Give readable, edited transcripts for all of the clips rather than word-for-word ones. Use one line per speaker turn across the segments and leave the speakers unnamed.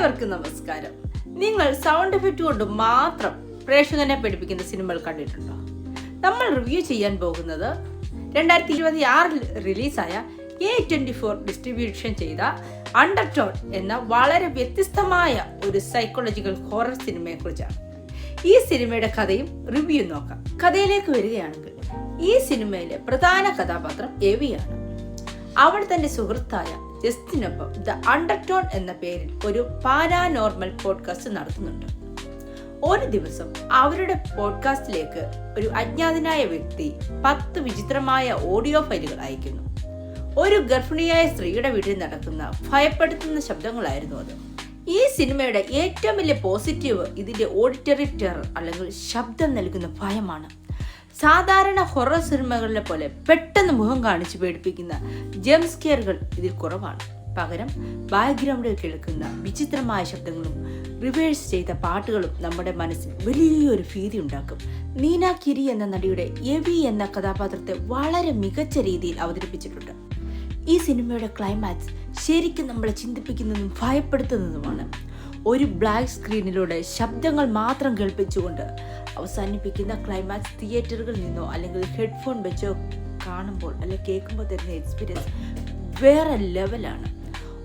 ഏവർക്കും നമസ്കാരം. നിങ്ങൾ സൗണ്ട് എഫക്റ്റ് കൊണ്ട് മാത്രം പ്രേക്ഷകനെ പഠിപ്പിക്കുന്ന സിനിമകൾ കണ്ടിട്ടുണ്ടോ? നമ്മൾ റിവ്യൂ ചെയ്യാൻ പോകുന്നത് 2026 റിലീസായ A24 ഡിസ്ട്രിബ്യൂഷൻ ചെയ്ത അണ്ടർടോൺ എന്ന വളരെ വ്യത്യസ്തമായ ഒരു സൈക്കോളജിക്കൽ ഹൊറർ സിനിമയെ കുറിച്ചാണ്. ഈ സിനിമയുടെ കഥയും റിവ്യൂ നോക്കാം. കഥയിലേക്ക് വരികയാണെങ്കിൽ, ഈ സിനിമയിലെ പ്രധാന കഥാപാത്രം എവിയാണ്. അവൾ തന്റെ സുഹൃത്തായ ജസ്റ്റിനൊപ്പം ദ അണ്ടർടോൺ എന്ന പേരിൽ ഒരു പാരാനോർമൽ പോഡ്കാസ്റ്റ് നടത്തുന്നുണ്ട്. ഒരു ദിവസം അവരുടെ പോഡ്കാസ്റ്റിലേക്ക് ഒരു അജ്ഞാതനായ വ്യക്തി 10 വിചിത്രമായ ഓഡിയോ ഫയലുകൾ അയക്കുന്നു. ഒരു ഗർഭിണിയായ സ്ത്രീയുടെ വീട്ടിൽ നടക്കുന്ന ഭയപ്പെടുത്തുന്ന ശബ്ദങ്ങളായിരുന്നു അത്. ഈ സിനിമയുടെ ഏറ്റവും വലിയ പോസിറ്റീവ് ഇതിന്റെ ഓഡിറ്ററി ടെറർ അല്ലെങ്കിൽ ശബ്ദം നൽകുന്ന ഭയമാണ്. സാധാരണ ഹൊറർ സിനിമകളിലെ പോലെ പെട്ടെന്ന് മുഖം കാണിച്ച് പേടിപ്പിക്കുന്ന ജംപ് സ്കെയറുകൾ ഇതിൽ കുറവാണ്. പകരം ബാക്ക്ഗ്രൗണ്ടിൽ കേൾക്കുന്ന വിചിത്രമായ ശബ്ദങ്ങളും റിവേഴ്സ് ചെയ്ത പാട്ടുകളും നമ്മുടെ മനസ്സിൽ വലിയൊരു ഭീതി ഉണ്ടാക്കും. നീന കിരി എന്ന നടിയുടെ എവി എന്ന കഥാപാത്രത്തെ വളരെ മികച്ച രീതിയിൽ അവതരിപ്പിച്ചിട്ടുണ്ട്. ഈ സിനിമയുടെ ക്ലൈമാക്സ് ശരിക്കും നമ്മളെ ചിന്തിപ്പിക്കുന്നതും ഭയപ്പെടുത്തുന്നതുമാണ്. ഒരു ബ്ലാക്ക് സ്ക്രീനിലൂടെ ശബ്ദങ്ങൾ മാത്രം കേൾപ്പിച്ചുകൊണ്ട് അവസാനിപ്പിക്കുന്ന ക്ലൈമാക്സ് തിയേറ്ററുകളിൽ നിന്നോ അല്ലെങ്കിൽ ഹെഡ്ഫോൺ വെച്ചോ കാണുമ്പോൾ അല്ലെങ്കിൽ കേൾക്കുമ്പോൾ തരുന്ന എക്സ്പീരിയൻസ് വേറെ ലെവലാണ്.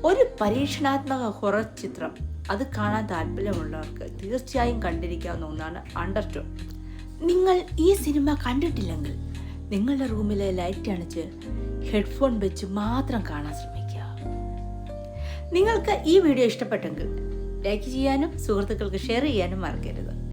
ഒരു പരീക്ഷണാത്മക ഹൊറർ ചിത്രം അത് കാണാൻ താല്പര്യമുള്ളവർക്ക് തീർച്ചയായും കണ്ടിരിക്കാവുന്ന ഒന്നാണ് അണ്ടർടോൺ. നിങ്ങൾ ഈ സിനിമ കണ്ടിട്ടില്ലെങ്കിൽ നിങ്ങളുടെ റൂമിലെ ലൈറ്റ് അണച്ച് ഹെഡ്ഫോൺ വെച്ച് മാത്രം കാണാൻ ശ്രമിക്കുക. നിങ്ങൾക്ക് ഈ വീഡിയോ ഇഷ്ടപ്പെട്ടെങ്കിൽ ലൈക്ക് ചെയ്യാനും സുഹൃത്തുക്കൾക്ക് ഷെയർ ചെയ്യാനും മറക്കരുത്.